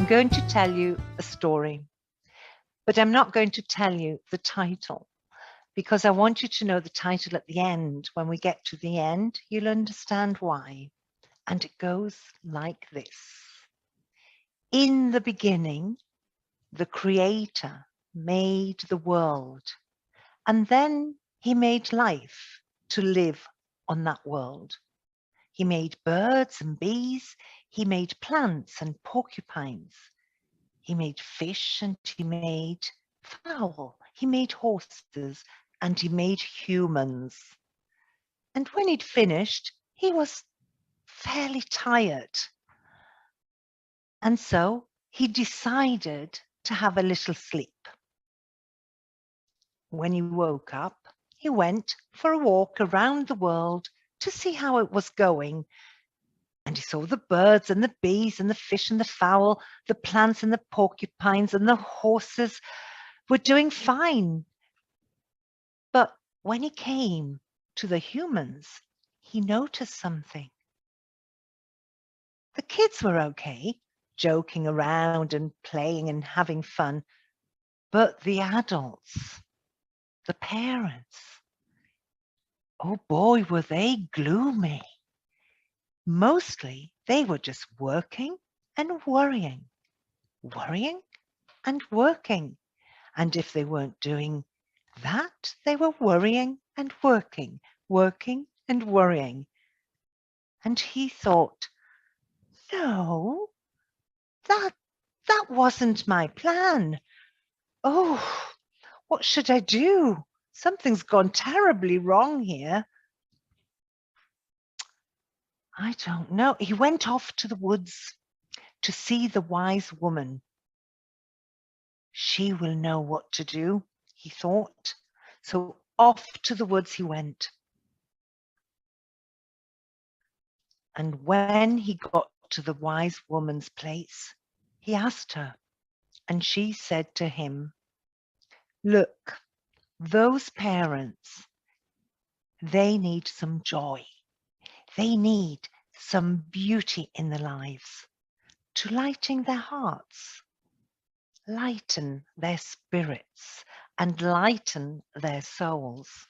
I'm going to tell you a story, but I'm not going to tell you the title because I want you to know the title at the end. When we get to the end, you'll understand why. And it goes like this. In the beginning, the Creator made the world, and then he made life to live on that world. He made birds and bees, he made plants and porcupines. He made fish and he made fowl, he made horses and he made humans. And when he'd finished, he was fairly tired. And so he decided to have a little sleep. When he woke up, he went for a walk around the world to see how it was going. And he saw the birds and the bees and the fish and the fowl, the plants and the porcupines and the horses were doing fine. But when he came to the humans, he noticed something. The kids were okay, joking around and playing and having fun. But the adults, the parents, oh boy, were they gloomy. Mostly they were just working and worrying and working. And if they weren't doing that, they were worrying and working and worrying. And he thought, no, that wasn't my plan. Oh, what should I do? Something's gone terribly wrong here. I don't know. He went off to the woods to see the wise woman. She will know what to do, he thought. So off to the woods he went. And when he got to the wise woman's place, he asked her, and she said to him, look, those parents, they need some joy. They need some beauty in their lives to lighten their hearts, lighten their spirits, and lighten their souls.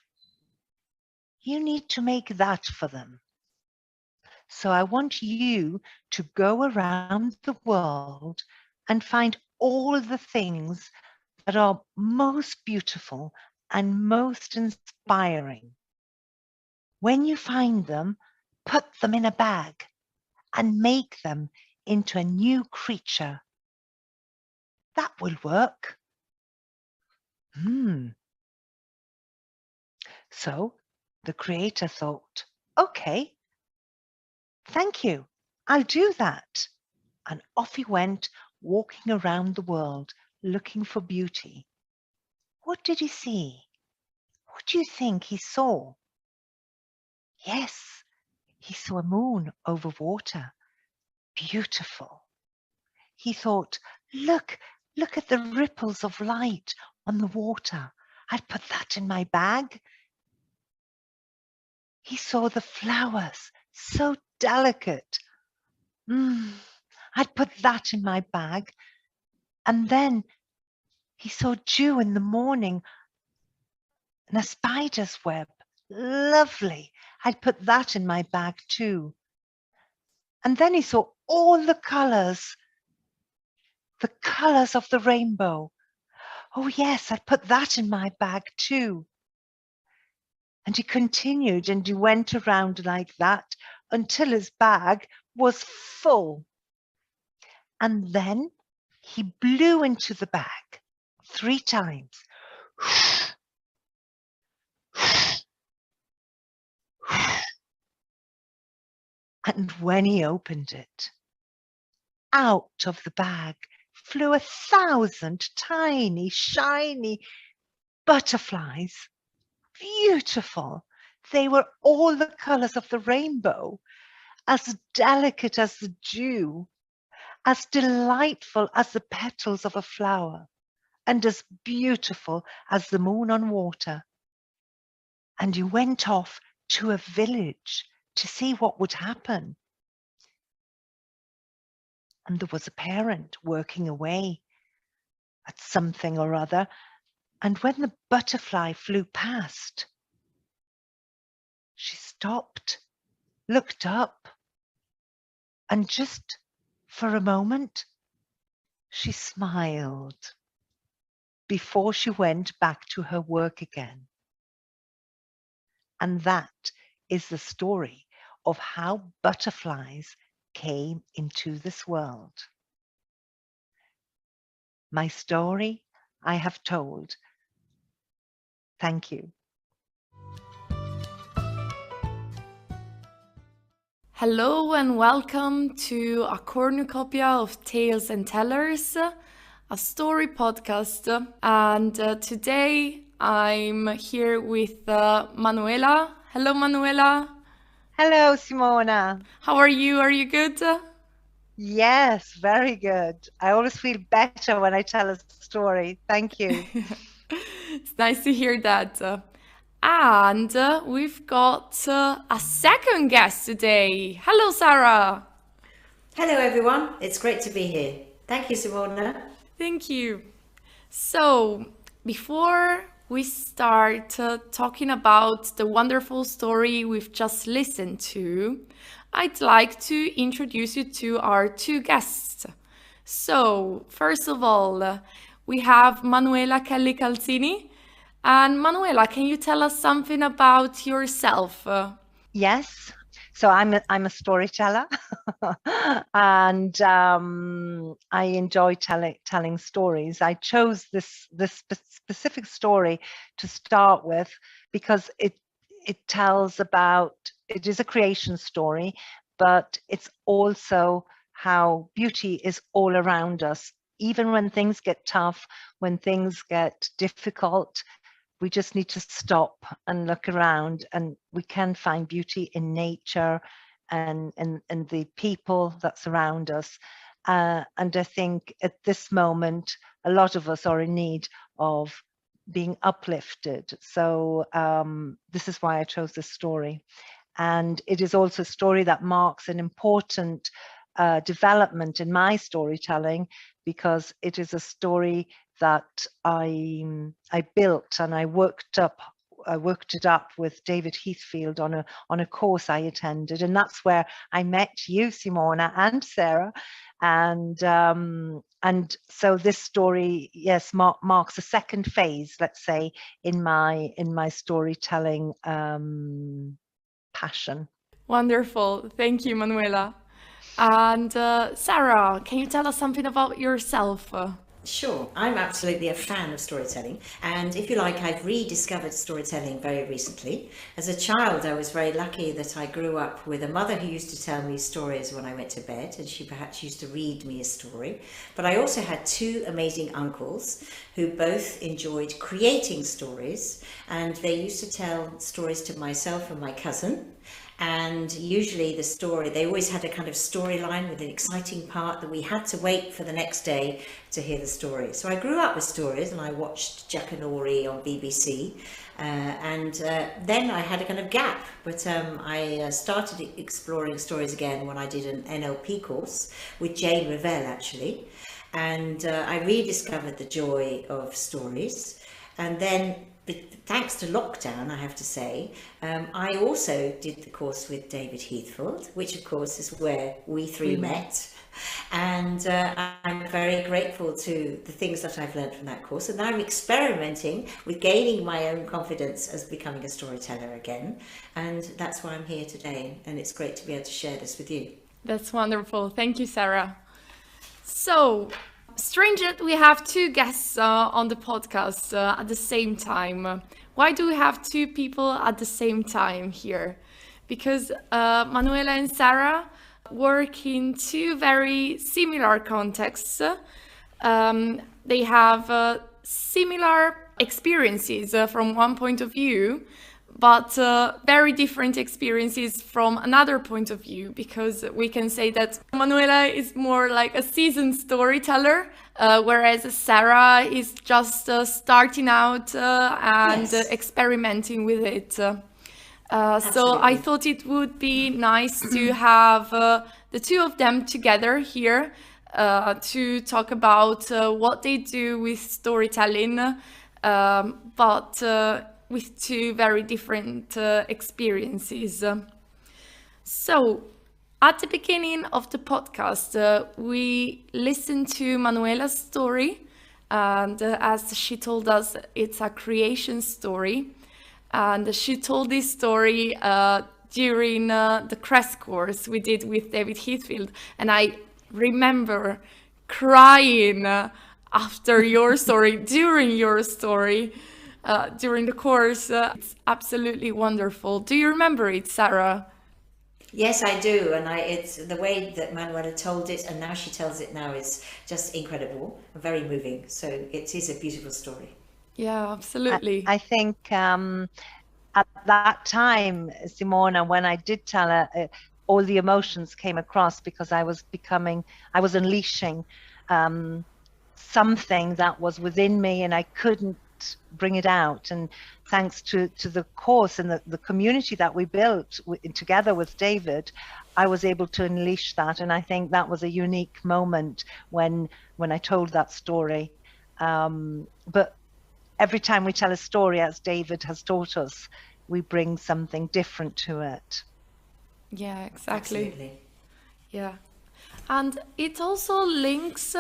You need to make that for them. So I want you to go around the world and find all the things that are most beautiful and most inspiring. When you find them, put them in a bag and make them into a new creature. That will work. So the Creator thought, okay, thank you, I'll do that. And off he went, walking around the world, looking for beauty. What did he see? What do you think he saw? Yes, he saw a moon over water. Beautiful. He thought, look at the ripples of light on the water. I'd put that in my bag. He saw the flowers, so delicate. I'd put that in my bag. And then he saw dew in the morning and a spider's web. Lovely. I'd put that in my bag too. And then he saw all the colours of the rainbow. Oh yes, I'd put that in my bag too. And he continued and he went around like that until his bag was full. And then he blew into the bag 3 times. And when he opened it, out of the bag flew 1,000 tiny, shiny butterflies. Beautiful. They were all the colours of the rainbow, as delicate as the dew, as delightful as the petals of a flower, and as beautiful as the moon on water. And he went off to a village to see what would happen. and there was a parent working away at something or other. And when the butterfly flew past, she stopped, looked up, and just for a moment, she smiled before she went back to her work again. And that is the story of how butterflies came into this world. My story I have told. Thank you. Hello and welcome to a cornucopia of Tales and Tellers, a story podcast. And today I'm here with Manuela. Hello, Manuela. Hello, Simona. How are you? Are you good? Yes, very good. I always feel better when I tell a story. Thank you. It's nice to hear that. And we've got a second guest today. Hello, Sarah. Hello everyone, it's great to be here. Thank you, Simona. Thank you. So, before we start talking about the wonderful story we've just listened to, I'd like to introduce you to our two guests. So, first of all, we have Manuela Kelly Calzini. And Manuela, can you tell us something about yourself? Yes. So I'm a storyteller, and I enjoy telling stories. I chose this specific story to start with because it tells about, it is a creation story, but it's also how beauty is all around us. Even when things get tough, when things get difficult, we just need to stop and look around, and we can find beauty in nature and in the people that surround us. And I think at this moment, a lot of us are in need of being uplifted. So this is why I chose this story. And it is also a story that marks an important development in my storytelling, because it is a story that I built and I worked it up with David Heathfield on a course I attended, and that's where I met you, Simona, and Sarah, and so this story, yes, marks a second phase, let's say, in my storytelling passion. Wonderful. Thank you, Manuela. And Sarah, can you tell us something about yourself? Sure, I'm absolutely a fan of storytelling, and if you like, I've rediscovered storytelling very recently. As a child, I was very lucky that I grew up with a mother who used to tell me stories when I went to bed, and she perhaps used to read me a story. But I also had two amazing uncles who both enjoyed creating stories, and they used to tell stories to myself and my cousin. And usually the story, they always had a kind of storyline with an exciting part that we had to wait for the next day to hear the story. So I grew up with stories, and I watched Jack and Ori on BBC, and then I had a kind of gap, but I started exploring stories again when I did an NLP course with Jane Revell, actually, and I rediscovered the joy of stories. And then, thanks to lockdown, I have to say, I also did the course with David Heathfield, which of course is where we three met. And I'm very grateful to the things that I've learned from that course. And now I'm experimenting with gaining my own confidence as becoming a storyteller again. And that's why I'm here today. And it's great to be able to share this with you. That's wonderful. Thank you, Sarah. So, strange that we have two guests on the podcast at the same time. Why do we have two people at the same time here? Because Manuela and Sarah work in two very similar contexts. They have similar experiences from one point of view, but very different experiences from another point of view, because we can say that Manuela is more like a seasoned storyteller, whereas Sarah is just starting out and experimenting with it. So I thought it would be nice to have the two of them together here to talk about what they do with storytelling, but with two very different experiences. So, at the beginning of the podcast, we listened to Manuela's story, and as she told us, it's a creation story. And she told this story during the crash course we did with David Heathfield. And I remember crying after your story, during your story, during the course. It's absolutely wonderful. Do you remember it, Sarah? Yes, I do, and it's the way that Manuela told it, and now she tells it now is just incredible, very moving. So it is a beautiful story. Yeah, absolutely. I think at that time, Simona, when I did tell her, all the emotions came across because I was unleashing something that was within me and I couldn't bring it out. And thanks to the course and the community that we built together with David, I was able to unleash that. And I think that was a unique moment when I told that story. But every time we tell a story, as David has taught us, we bring something different to it. Yeah, exactly. Absolutely. Yeah. And it also links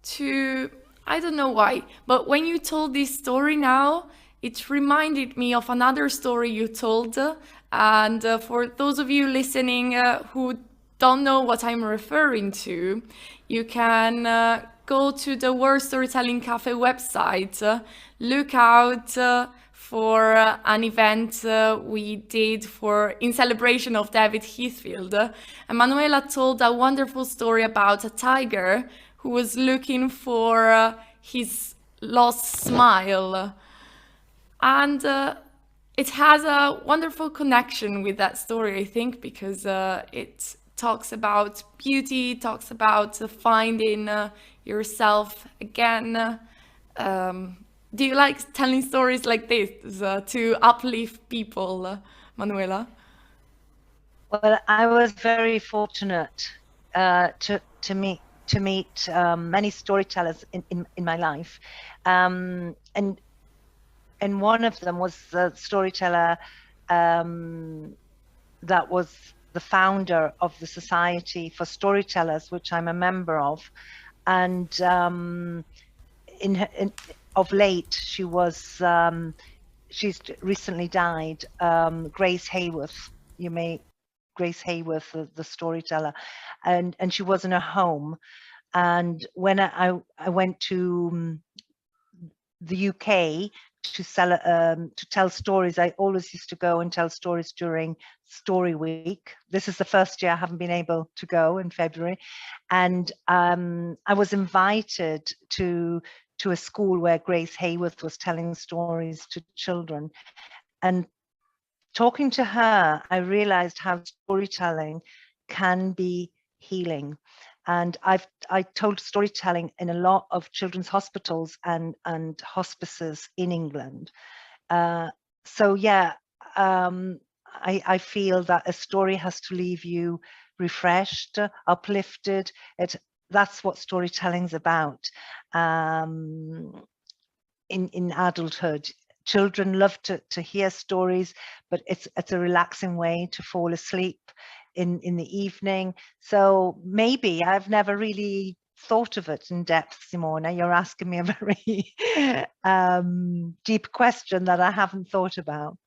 to, I don't know why, but when you told this story now, it reminded me of another story you told. And for those of you listening who don't know what I'm referring to, you can go to the World Storytelling Cafe website, look out for an event we did in celebration of David Heathfield. And Manuela told a wonderful story about a tiger who was looking for his lost smile. And it has a wonderful connection with that story, I think, because it talks about beauty, talks about finding yourself again. Do you like telling stories like this to uplift people, Manuela? Well, I was very fortunate to meet many storytellers in my life, and one of them was the storyteller that was the founder of the Society for Storytellers, which I'm a member of, and of late she's recently died. Grace Hayworth, Grace Hayworth, the storyteller, and she was in a home. And when I went to the UK to tell stories, I always used to go and tell stories during Story Week. This is the first year I haven't been able to go in February, and I was invited to a school where Grace Hayworth was telling stories to children. And talking to her, I realized how storytelling can be healing. And I told storytelling in a lot of children's hospitals and hospices in England. So yeah, I feel that a story has to leave you refreshed, uplifted. That's what storytelling's about. In adulthood, children love to hear stories, but it's a relaxing way to fall asleep in the evening. So maybe I've never really thought of it in depth, Simona. You're asking me a very deep question that I haven't thought about.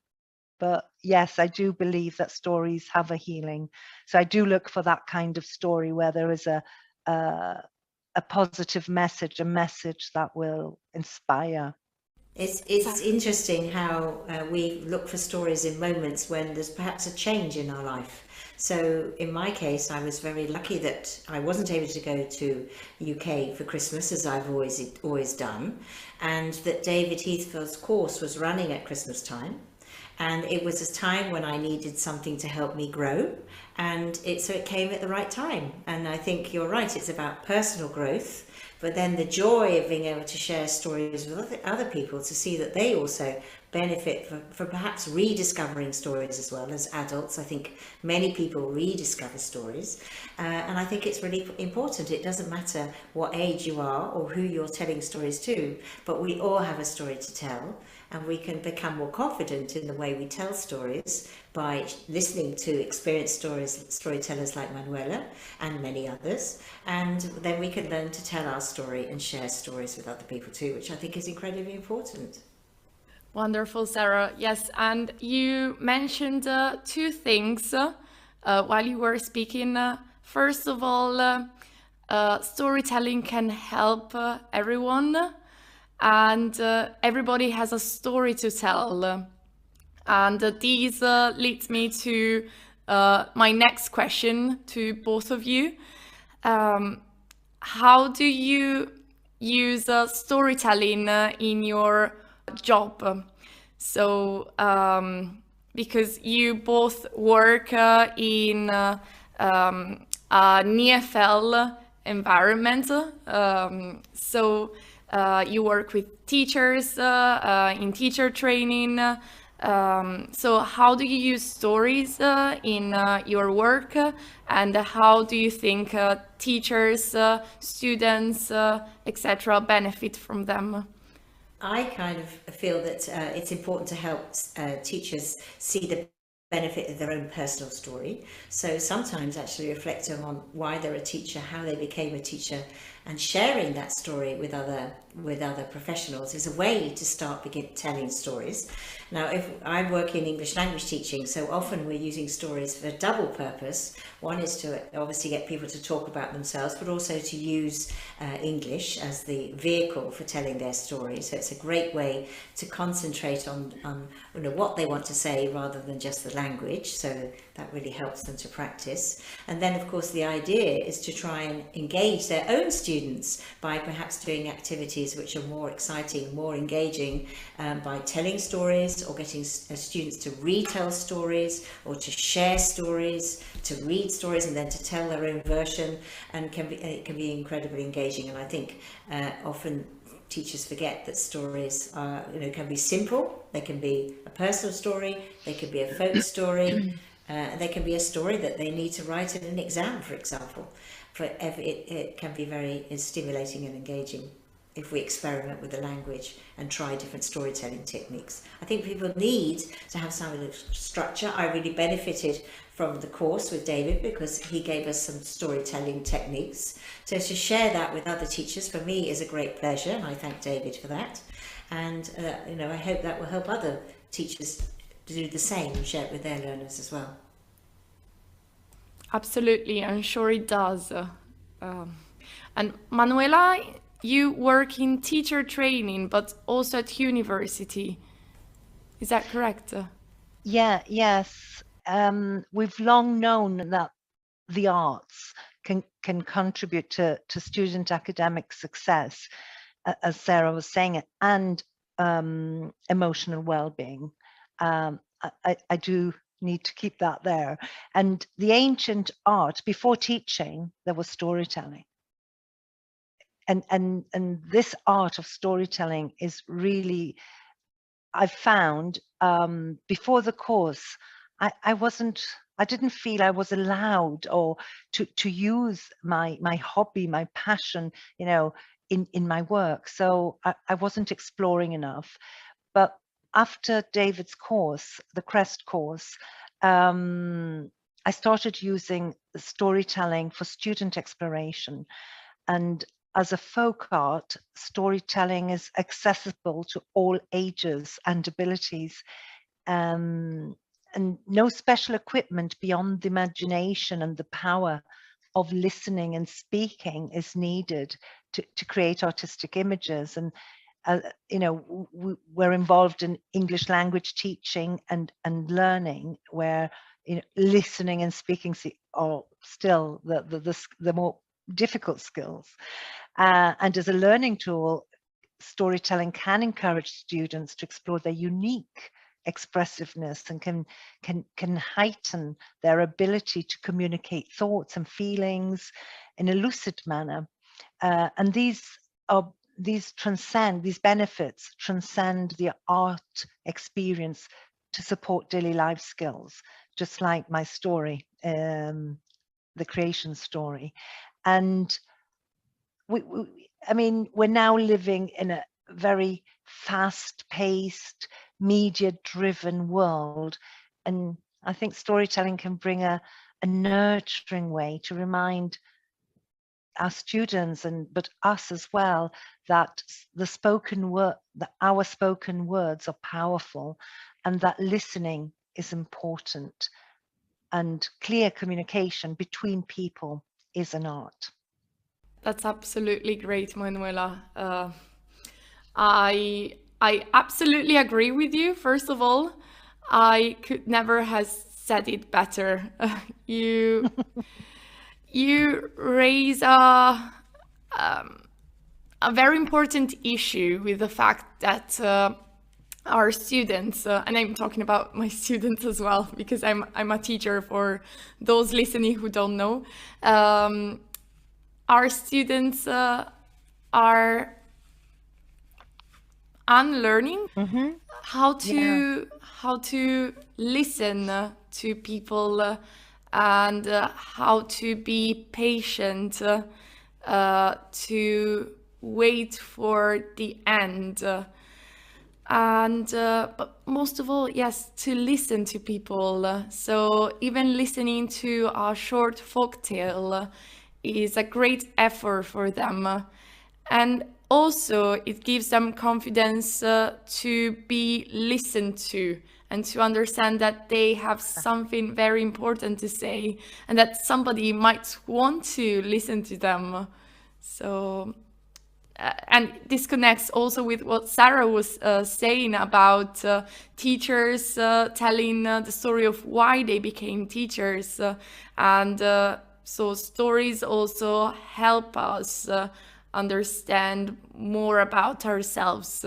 But yes, I do believe that stories have a healing. So I do look for that kind of story where there is a positive message, a message that will inspire. It's interesting how we look for stories in moments when there's perhaps a change in our life. So in my case, I was very lucky that I wasn't able to go to UK for Christmas, as I've always done, and that David Heathfield's course was running at Christmas time. And it was a time when I needed something to help me grow, and so it came at the right time. And I think you're right, it's about personal growth, but then the joy of being able to share stories with other people, to see that they also benefit for perhaps rediscovering stories as well as adults. I think many people rediscover stories, and I think it's really important. It doesn't matter what age you are or who you're telling stories to, but we all have a story to tell, and we can become more confident in the way we tell stories by listening to experienced storytellers like Manuela and many others, and then we can learn to tell our story and share stories with other people too, which I think is incredibly important. Wonderful, Sarah. Yes, and you mentioned two things while you were speaking. First of all, storytelling can help everyone, and everybody has a story to tell. And these leads me to my next question to both of you. How do you use storytelling in your job? So, because you both work in a NEFL environment, so you work with teachers in teacher training. So how do you use stories in your work, and how do you think teachers, students, etc. benefit from them? I kind of feel that it's important to help teachers see the benefit of their own personal story. So sometimes actually reflecting on why they're a teacher, how they became a teacher, and sharing that story with other professionals is a way to start telling stories. Now, if I work in English language teaching, so often we're using stories for a double purpose. One is to obviously get people to talk about themselves, but also to use English as the vehicle for telling their story. So it's a great way to concentrate on what they want to say rather than just the language. So that really helps them to practice. And then, of course, the idea is to try and engage their own students by perhaps doing activities which are more exciting, more engaging, by telling stories or getting students to retell stories or to share stories, to read stories and then to tell their own version, and it can be incredibly engaging. And I think often teachers forget that stories can be simple. They can be a personal story, they can be a folk story, they can be a story that they need to write in an exam, for example. It can be very stimulating and engaging if we experiment with the language and try different storytelling techniques. I think people need to have some of the structure. I really benefited from the course with David because he gave us some storytelling techniques. So to share that with other teachers for me is a great pleasure, and I thank David for that. And I hope that will help other teachers to do the same and share it with their learners as well. Absolutely, I'm sure it does. And Manuela, you work in teacher training, but also at university. Is that correct? Yes. We've long known that the arts can contribute to student academic success, as Sarah was saying, and emotional well-being. I do need to keep that there. And the ancient art, before teaching, there was storytelling. And this art of storytelling is really, I found before the course, I didn't feel I was allowed or to use my hobby, my passion, in my work. So I wasn't exploring enough. But after David's course, the CREST course, I started using storytelling for student exploration. And as a folk art, storytelling is accessible to all ages and abilities, and no special equipment beyond the imagination and the power of listening and speaking is needed to create artistic images. And we're involved in English language teaching and learning, where listening and speaking are still the more difficult skills. And as a learning tool, storytelling can encourage students to explore their unique expressiveness and can heighten their ability to communicate thoughts and feelings in a lucid manner. And these are these benefits transcend the art experience to support daily life skills, just like my story, the creation story. And I mean, we're now living in a very fast-paced, media-driven world, and I think storytelling can bring a nurturing way to remind our students but us as well, that the spoken word, that our spoken words are powerful, and that listening is important, and clear communication between people is an art. That's absolutely great, Manuela. I absolutely agree with you. First of all, I could never have said it better. You you raise a very important issue with the fact that our students, and I'm talking about my students as well, because I'm a teacher for those listening who don't know. Our students are unlearning how to listen to people and how to be patient, to wait for the end, and but most of all, yes, to listen to people. So even listening to a short folktale is a great effort for them, and also it gives them confidence to be listened to and to understand that they have something very important to say and that somebody might want to listen to them. So and this connects also with what Sarah was saying about teachers telling the story of why they became teachers, and so stories also help us understand more about ourselves,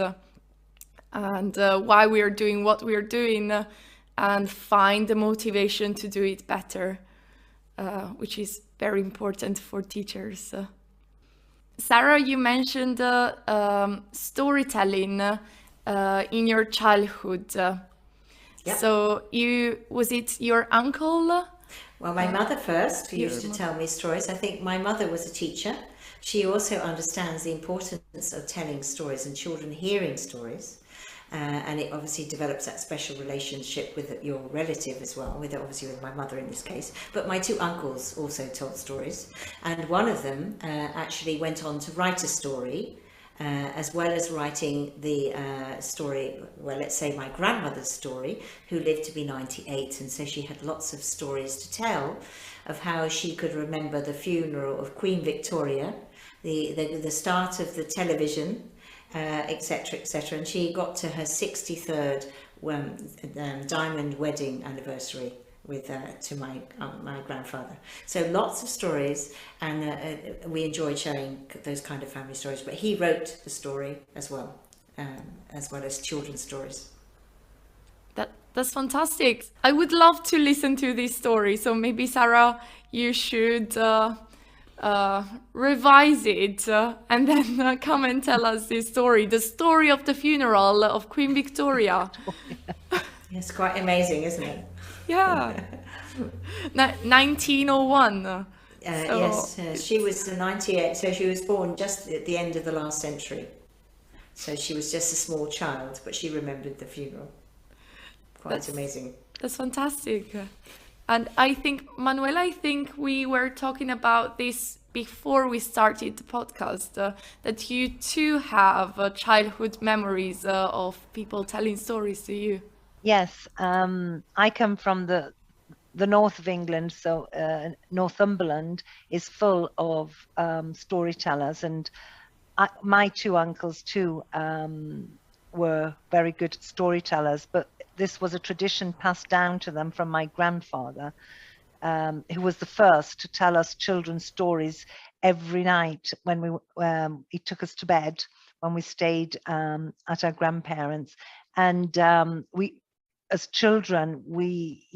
and why we are doing what we are doing, and find the motivation to do it better, which is very important for teachers. Sarah, you mentioned storytelling in your childhood. Yep. So was it your uncle? Well, my mother first, who used to tell me stories. I think my mother was a teacher. She also understands the importance of telling stories and children hearing stories. And it obviously develops that special relationship with your relative as well, obviously with my mother in this case. But my two uncles also told stories, and one of them actually went on to write a story, as well as writing the story, well, let's say my grandmother's story, who lived to be 98, and so she had lots of stories to tell of how she could remember the funeral of Queen Victoria, the start of the television, etc., etc. And she got to her 63rd diamond wedding anniversary with to my grandfather. So lots of stories, and we enjoyed sharing those kind of family stories. But he wrote the story as well as children's stories. That's fantastic. I would love to listen to this story. So maybe Sarah, you should revise it and then come and tell us this story, the story of the funeral of Queen Victoria. It's quite amazing, isn't it? Yeah. 1901. Yes, she was 98, so she was born just at the end of the last century. So she was just a small child, but she remembered the funeral. Quite amazing. That's fantastic. And I think, Manuela, I think we were talking about this before we started the podcast, that you too have childhood memories of people telling stories to you. Yes, I come from the north of England, so Northumberland is full of storytellers, and my two uncles too were very good storytellers, but this was a tradition passed down to them from my grandfather, who was the first to tell us children's stories every night when he took us to bed when we stayed at our grandparents', and as children, we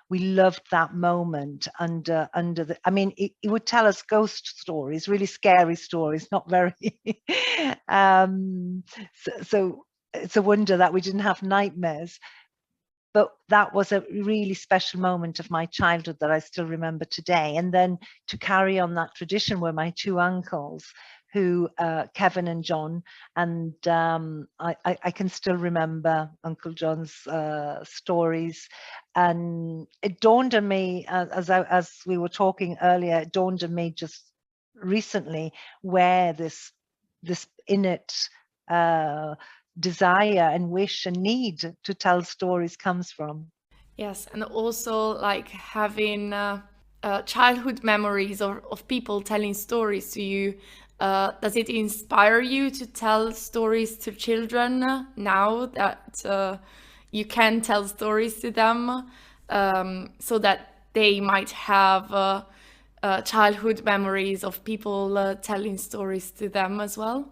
loved that moment under the. I mean, he would tell us ghost stories, really scary stories, not very. So it's a wonder that we didn't have nightmares. But that was a really special moment of my childhood that I still remember today. And then to carry on that tradition were my two uncles, who Kevin and John, and I can still remember Uncle John's stories. And it dawned on me as we were talking earlier, it dawned on me just recently where this innate desire and wish and need to tell stories comes from. Yes, and also like having childhood memories of people telling stories to you. Does it inspire you to tell stories to children now that you can tell stories to them, so that they might have childhood memories of people telling stories to them as well?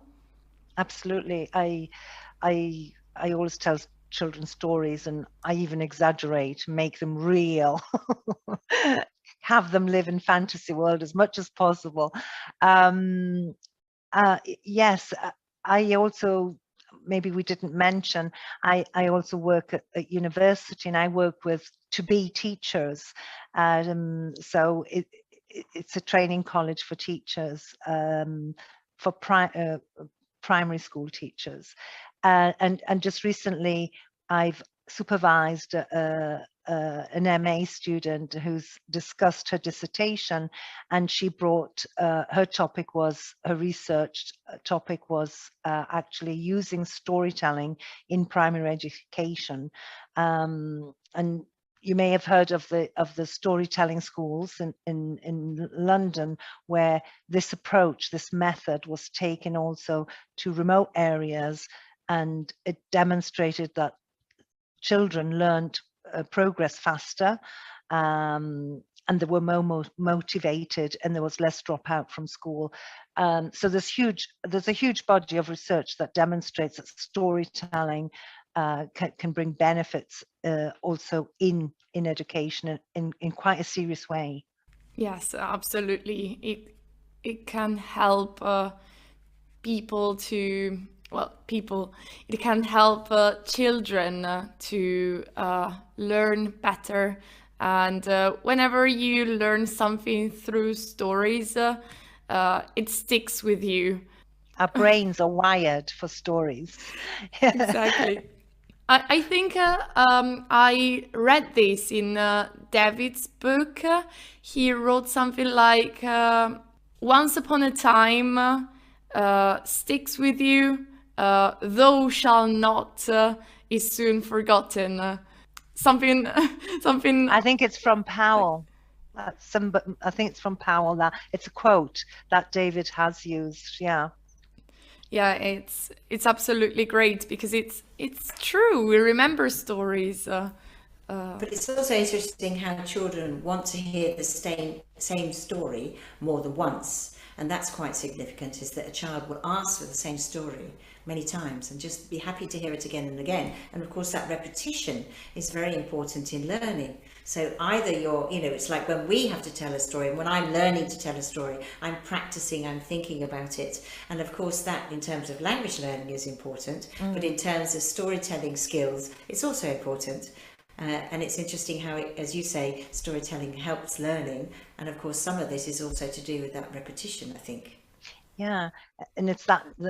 Absolutely. I always tell children stories, and I even exaggerate, make them real, have them live in fantasy world as much as possible. Yes, I also, maybe we didn't mention, I also work at university, and I work with to-be teachers. So it's a training college for teachers, for primary school teachers. And just recently, I've supervised an MA student who's discussed her dissertation, and she brought her research topic was actually using storytelling in primary education. And you may have heard of the storytelling schools in London, where this approach, this method was taken also to remote areas, and it demonstrated that children learned progress faster, and they were more motivated, and there was less dropout from school. So there's a huge body of research that demonstrates that storytelling can bring benefits also in education in quite a serious way. Yes, absolutely. It can help people to, well, people, it can help children to learn better. And whenever you learn something through stories, it sticks with you. Our brains are wired for stories. Exactly. I think I read this in David's book. He wrote something like, once upon a time sticks with you, though shall not is soon forgotten. Something, something. I think it's from Powell. I think it's from Powell. That it's a quote that David has used. Yeah. Yeah, it's absolutely great because it's true. We remember stories. But it's also interesting how children want to hear the same story more than once. And that's quite significant, is that a child will ask for the same story many times and just be happy to hear it again and again. And of course, that repetition is very important in learning. So either it's like when we have to tell a story, and when I'm learning to tell a story, I'm practicing, I'm thinking about it. And of course, that in terms of language learning is important, but in terms of storytelling skills, it's also important. And it's interesting how, as you say, storytelling helps learning. And of course, some of this is also to do with that repetition, I think. Yeah, and it's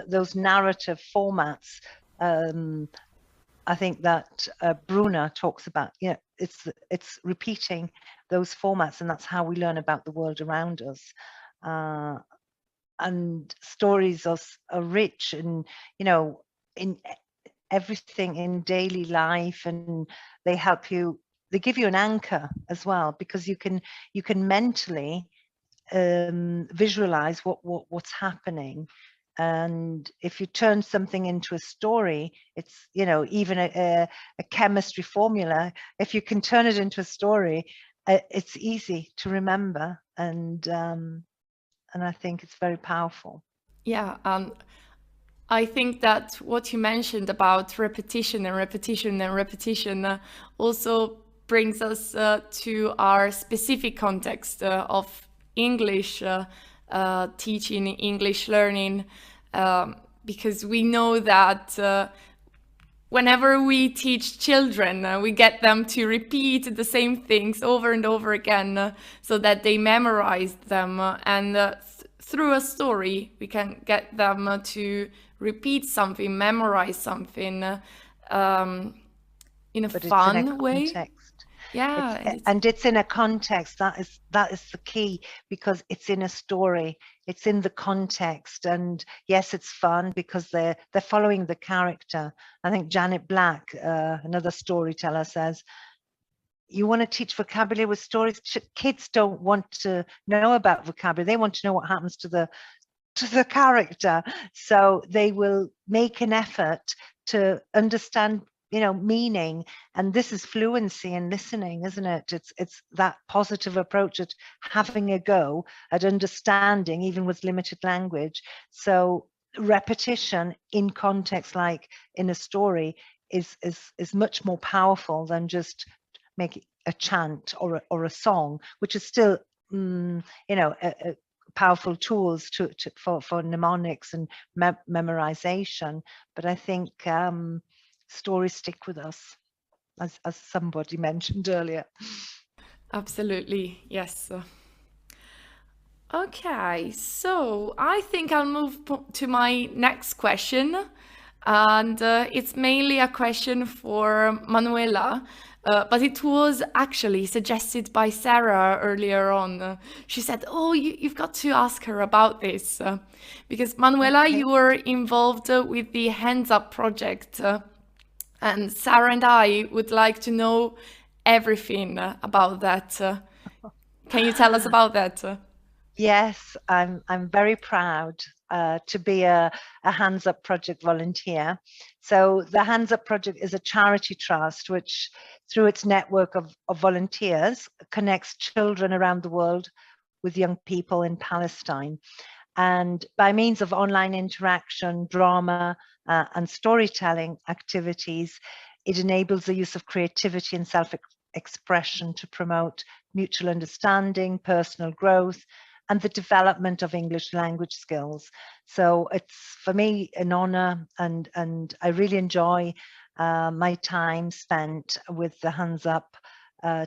those narrative formats. I think that Bruna talks about. Yeah, it's repeating those formats, and that's how we learn about the world around us. And stories are rich, and in everything in daily life, and they help you. They give you an anchor as well, because you can mentally visualize what's happening. And if you turn something into a story, it's even a chemistry formula, if you can turn it into a story, it's easy to remember, and I think it's very powerful. Yeah, I think that what you mentioned about repetition and repetition and repetition also brings us to our specific context of English teaching, English learning, because we know that whenever we teach children, we get them to repeat the same things over and over again so that they memorize them. And through a story, we can get them to repeat something, memorize something in a But it's in a fun way. context. Yeah, It's in a context. That is the key, because it's in a story. It's in the context, and yes, it's fun because they're following the character. I think Janet Black, another storyteller, says, you want to teach vocabulary with stories. Kids don't want to know about vocabulary. They want to know what happens to the character. So they will make an effort to understand, meaning. And this is fluency in listening, isn't it? It's that positive approach at having a go at understanding, even with limited language. So repetition in context, like in a story, is much more powerful than just make a chant or a song, which is still powerful tools for mnemonics and memorization. But I think stories stick with us, as somebody mentioned earlier. absolutely, yes. Okay, so I think I'll move to my next question. And it's mainly a question for Manuela, but it was actually suggested by Sarah earlier on. She said, oh, you've got to ask her about this. Because Manuela, Okay. you were involved with the Hands Up project. And Sarah and I would like to know everything about that. Can you tell us about that? Yes, I'm very proud to be a Hands Up Project volunteer. So the Hands Up Project is a charity trust which, through its network of volunteers, connects children around the world with young people in Palestine. And by means of online interaction, drama, and storytelling activities, it enables the use of creativity and self-expression to promote mutual understanding, personal growth, and the development of English language skills. So it's, for me, an honor, and I really enjoy my time spent with the Hands Up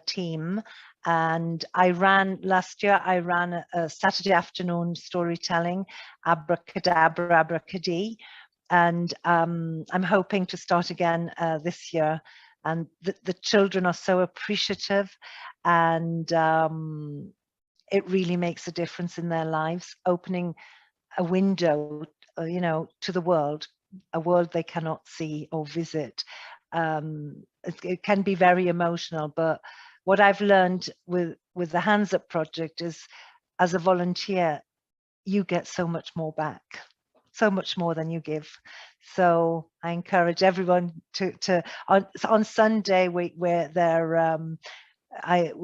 team. And last year, I ran a Saturday afternoon storytelling, Abracadabra, Abracadee. And I'm hoping to start again this year. And the children are so appreciative, and it really makes a difference in their lives, opening a window, to the world, a world they cannot see or visit. It can be very emotional, but what I've learned with the Hands Up project is, as a volunteer, you get so much more back, so much more than you give. So I encourage everyone to on Sunday we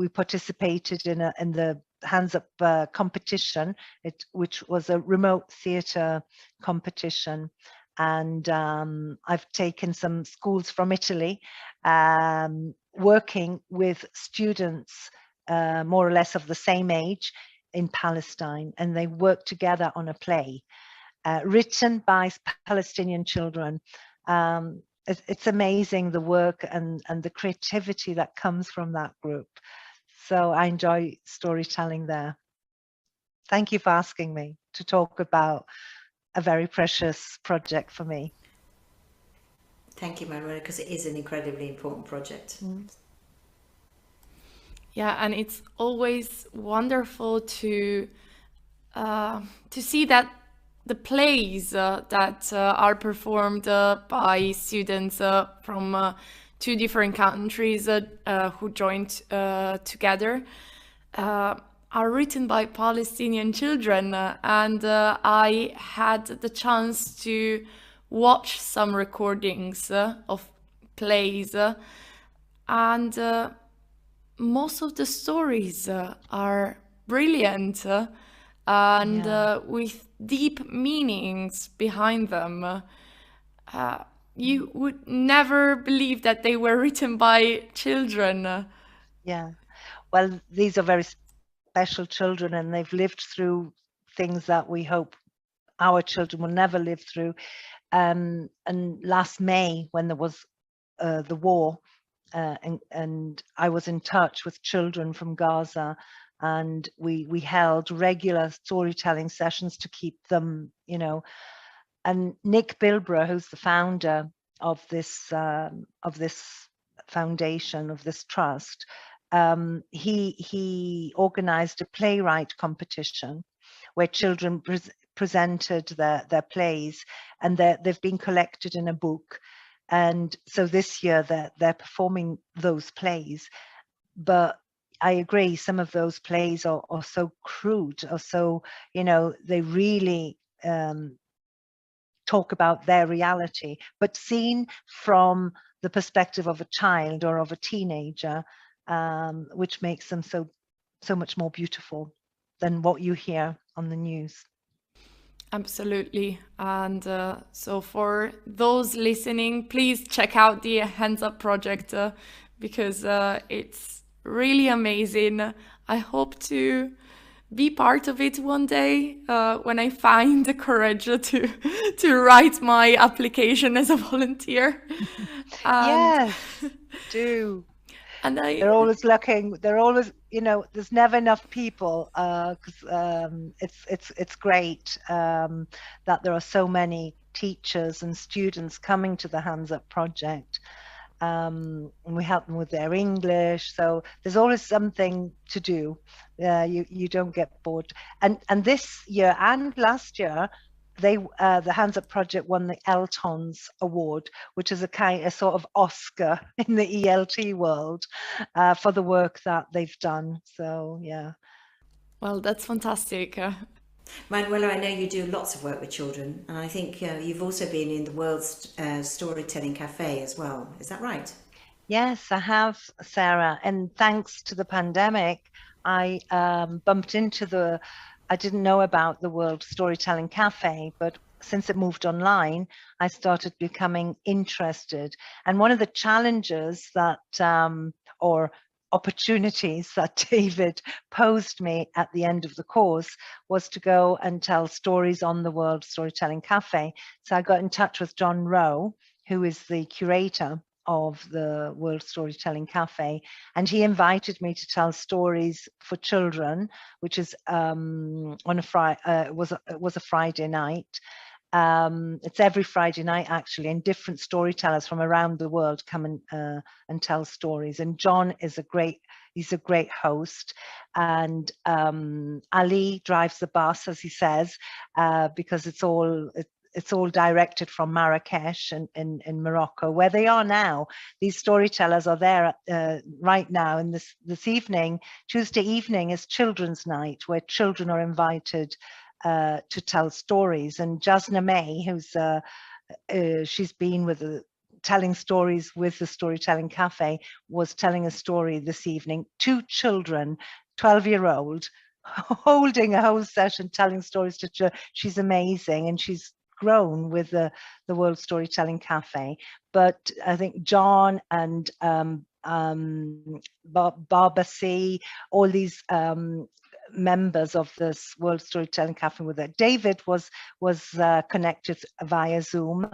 participated in the Hands Up competition, which was a remote theatre competition. And I've taken some schools from Italy, working with students more or less of the same age in Palestine, and they work together on a play written by Palestinian children. It's amazing, the work and the creativity that comes from that group. So I enjoy storytelling there. Thank you for asking me to talk about a very precious project for me. Thank you, Manuela, because it is an incredibly important project. Yeah, and it's always wonderful to see that the plays that are performed by students from two different countries who joined together are written by Palestinian children. And I had the chance to watch some recordings of plays, and most of the stories are brilliant. and Yeah. with deep meanings behind them. You would never believe that they were written by children. Yeah. Well, these are very special children, and they've lived through things that we hope our children will never live through. And last May, when there was the war, and I was in touch with children from Gaza, and we held regular storytelling sessions to keep them, and Nick Bilbrough, who's the founder of this foundation, of this trust, he organized a playwright competition where children presented their plays, and they've been collected in a book. And so this year they're performing those plays. But I agree, some of those plays are so crude, or so, they really talk about their reality, but seen from the perspective of a child or of a teenager, which makes them so much more beautiful than what you hear on the news. Absolutely. And so, for those listening, please check out the Hands Up project because it's really amazing. I hope to be part of it one day when I find the courage to write my application as a volunteer. And, Yes, do. and They're I always looking. They're always, there's never enough people, because it's great that there are so many teachers and students coming to the Hands Up project. And we help them with their English. So there's always something to do. You don't get bored. And this year and last year, the Hands Up project won the Eltons Award, which is a sort of Oscar in the ELT world for the work that they've done. So yeah. well, that's fantastic. Manuela, I know you do lots of work with children, and I think you've also been in the World's Storytelling Cafe as well. Is that right? Yes, I have, Sarah. And thanks to the pandemic, I bumped into I didn't know about the World Storytelling Cafe, but since it moved online, I started becoming interested. And one of the challenges or opportunities that David posed me at the end of the course was to go and tell stories on the World Storytelling Cafe. So I got in touch with John Rowe, who is the curator of the World Storytelling Cafe, and he invited me to tell stories for children, which is on a Friday. It was a Friday night. It's every Friday night actually, and different storytellers from around the world come and tell stories. And John is he's a great host, and Ali drives the bus, as he says, because it's all directed from Marrakesh in Morocco, where they are now. These storytellers are there right now. And this evening, Tuesday evening, is Children's Night, where children are invited to tell stories. And Jasna May, she's been telling stories with the Storytelling Cafe, was telling a story this evening. 2 children, 12-year-old, holding a whole session telling stories to children. She's amazing, and she's grown with the World Storytelling Cafe. But I think John and Barbara C, all these members of this World Storytelling Cafe with it. David was connected via Zoom.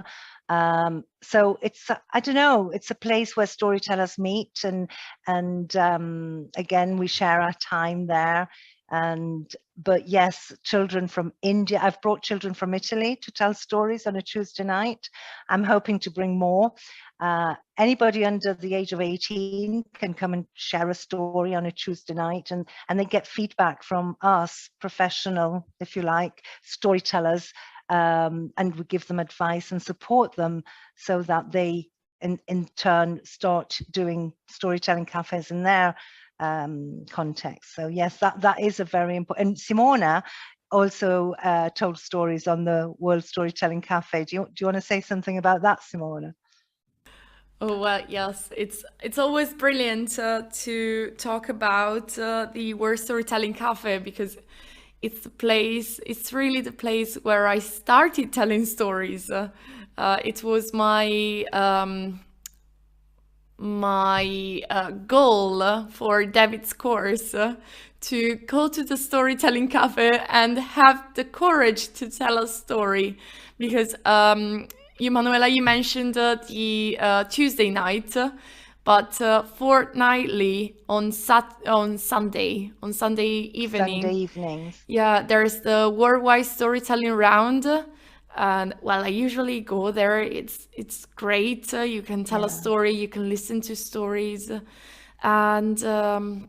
So I don't know, it's a place where storytellers meet, and again, we share our time there. But yes, children from India. I've brought children from Italy to tell stories on a Tuesday night. I'm hoping to bring more. Anybody under the age of 18 can come and share a story on a Tuesday night, and they get feedback from us, professional, if you like, storytellers, and we give them advice and support them so that they in turn start doing storytelling cafes in their context. So yes, that is a very important. And Simona also told stories on the World Storytelling Cafe. Do you want to say something about that, Simona? Oh well, yes, it's always brilliant to talk about the World Storytelling Cafe because it's really the place where I started telling stories. It was my goal for David's course to go to the storytelling cafe and have the courage to tell a story, because you, Manuela, you mentioned the Tuesday night, but fortnightly on Sunday evening. Sunday evenings. Yeah, there's the worldwide storytelling round, and well, I usually go there. It's great. You can tell a story, you can listen to stories, and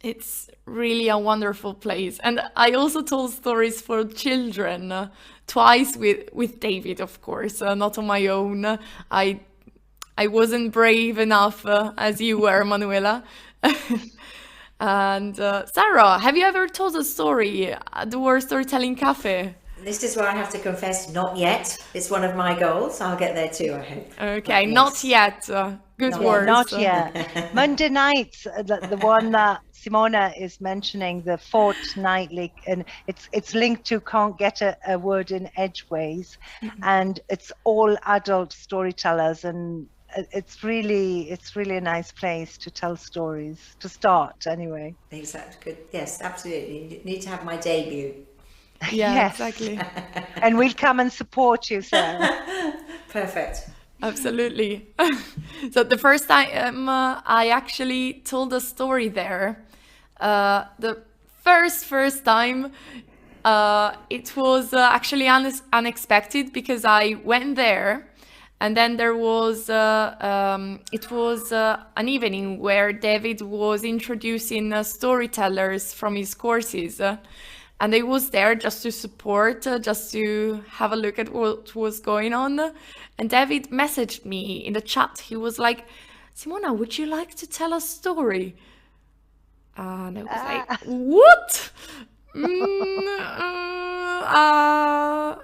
it's really a wonderful place. And I also told stories for children twice with David, of course, not on my own. I wasn't brave enough as you were, Manuela. And Sarah, have you ever told a story at the World Storytelling Cafe? This is where I have to confess, not yet. It's one of my goals. I'll get there too, I hope. Okay, not yet. Good Not words. Not yet. Monday nights, the one that Simona is mentioning, the fortnightly, and it's linked to Can't Get a Word in Edgeways, and it's all adult storytellers, and it's really a nice place to tell stories, to start anyway. Exactly. Good. Yes, absolutely. You need to have my debut. Yeah, Yes. exactly. And we'll come and support you, Sarah. Perfect. Absolutely. So the first time I actually told a story there, the first time, it was actually unexpected, because I went there, and then there was it was an evening where David was introducing storytellers from his courses. And I was there just to support, just to have a look at what was going on. And David messaged me in the chat. He was like, Simona, would you like to tell a story? And I was like, what?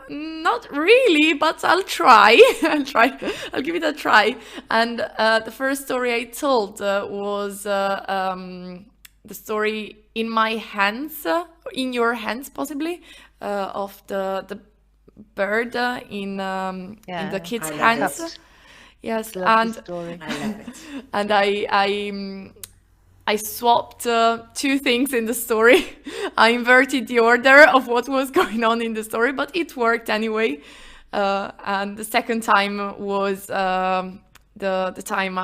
Not really, but I'll try. I'll give it a try. And the first story I told was the story in my hands, in your hands possibly, of the bird in the kids' I love hands. it. Yes, Lovely story. I love it. and I swapped two things in the story. I inverted the order of what was going on in the story, but it worked anyway. And the second time was the time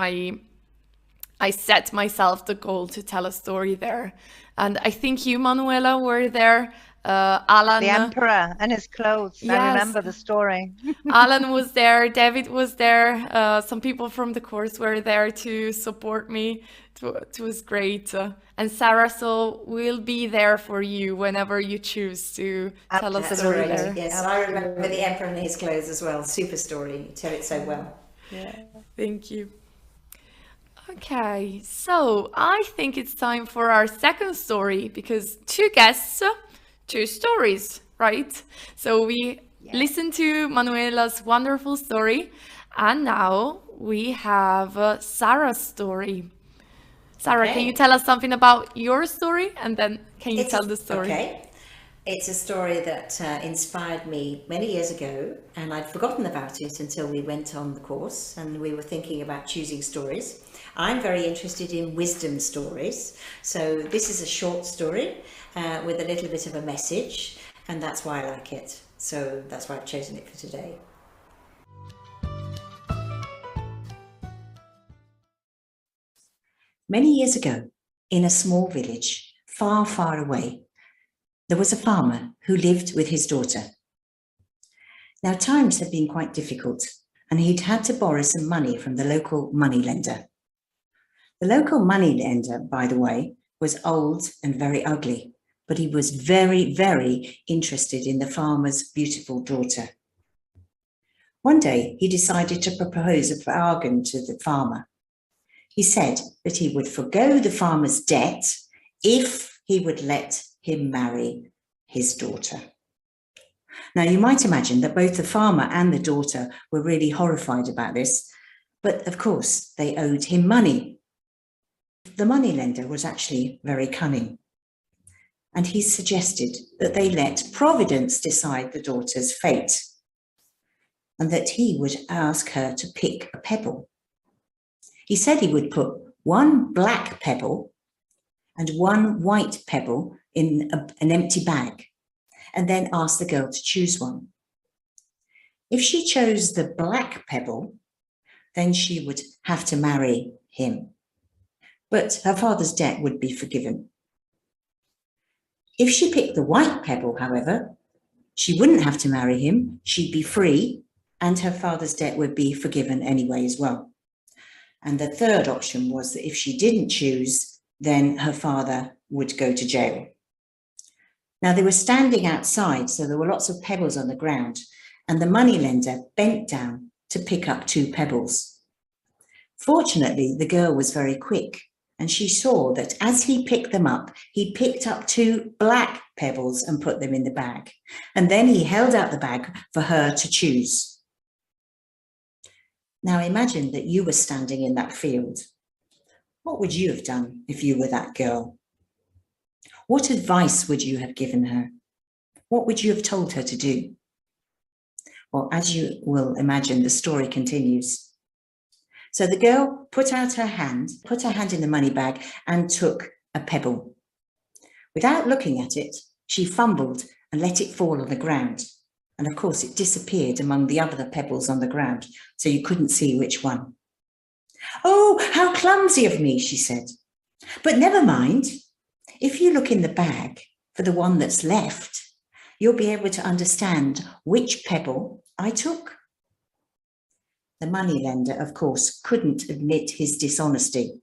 I set myself the goal to tell a story there. And I think you, Manuela, were there. Alan, The emperor and his clothes. I Yes. remember the story. Alan was there, David was there, some people from the course were there to support me. It was great. And Sarah, so we'll be there for you whenever you choose to tell a That's story great. there. Yes, I remember the Emperor in his clothes as well. Super story. You tell it so well. Yeah. Thank you. Okay, so I think it's time for our second story, because two guests, two stories, right? So we listened to Manuela's wonderful story, and now we have Sarah's story. Sarah, can Okay. you tell us something about your story, and then can you It's tell the story? Okay. It's a story that inspired me many years ago, and I'd forgotten about it until we went on the course and we were thinking about choosing stories. I'm very interested in wisdom stories, so this is a short story with a little bit of a message, and that's why I like it. So that's why I've chosen it for today. Many years ago, in a small village far, far away, there was a farmer who lived with his daughter. Now, times had been quite difficult, and he'd had to borrow some money from the local moneylender. The local moneylender, by the way, was old and very ugly, but he was very, very interested in the farmer's beautiful daughter. One day, he decided to propose a bargain to the farmer. He said that he would forgo the farmer's debt if he would let him marry his daughter. Now, you might imagine that both the farmer and the daughter were really horrified about this, but of course they owed him money. The moneylender was actually very cunning. and he suggested that they let Providence decide the daughter's fate, and that he would ask her to pick a pebble. He said he would put one black pebble and one white pebble in an empty bag, and then ask the girl to choose one. If she chose the black pebble, then she would have to marry him, but her father's debt would be forgiven. If she picked the white pebble, however, she wouldn't have to marry him, she'd be free, and her father's debt would be forgiven anyway as well. And the third option was that if she didn't choose, then her father would go to jail. Now, they were standing outside, so there were lots of pebbles on the ground, and the moneylender bent down to pick up 2 pebbles. Fortunately, the girl was very quick, and she saw that as he picked them up, he picked up 2 black pebbles and put them in the bag. And then he held out the bag for her to choose. Now imagine that you were standing in that field. What would you have done if you were that girl? What advice would you have given her? What would you have told her to do? Well, as you will imagine, the story continues. So the girl put her hand in the money bag and took a pebble. Without looking at it, she fumbled and let it fall on the ground. And of course, it disappeared among the other pebbles on the ground, so you couldn't see which one. "Oh, how clumsy of me," she said. "But never mind. If you look in the bag for the one that's left, you'll be able to understand which pebble I took." The moneylender, of course, couldn't admit his dishonesty.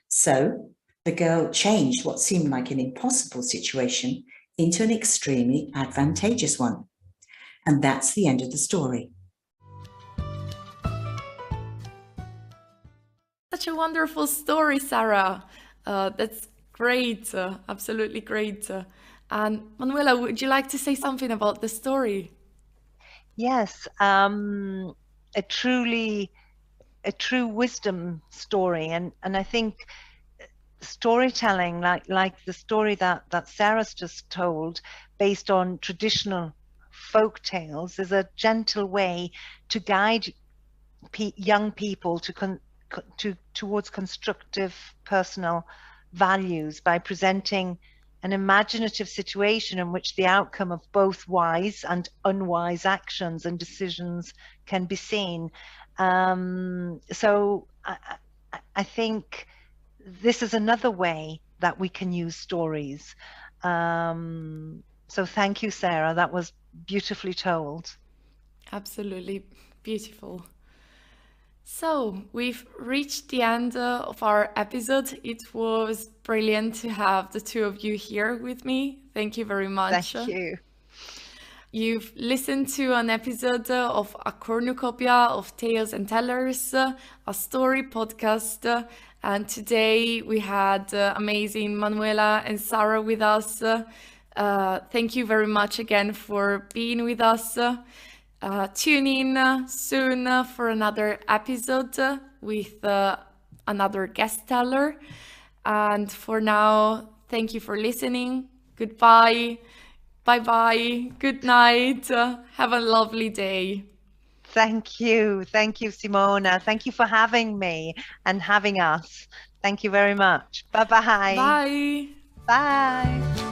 So the girl changed what seemed like an impossible situation into an extremely advantageous one. And that's the end of the story. Such a wonderful story, Sarah. That's great, absolutely great. And Manuela, would you like to say something about the story? Yes, a true wisdom story, and I think storytelling, like the story that Sarah's just told, based on traditional folk tales, is a gentle way to guide young people towards constructive personal values by presenting an imaginative situation in which the outcome of both wise and unwise actions and decisions can be seen. So I think this is another way that we can use stories. So thank you, Sarah. That was beautifully told. Absolutely beautiful. So we've reached the end of our episode. It was brilliant to have the two of you here with me. Thank you very much. Thank you. You've listened to an episode of A Cornucopia of Tales and Tellers, a story podcast. And today we had amazing Manuela and Sarah with us. Thank you very much again for being with us. Tune in soon for another episode with another guest teller. And for now, thank you for listening. Goodbye. Bye-bye. Good night. Have a lovely day. Thank you. Thank you, Simona. Thank you for having me and having us. Thank you very much. Bye-bye. Bye. Bye.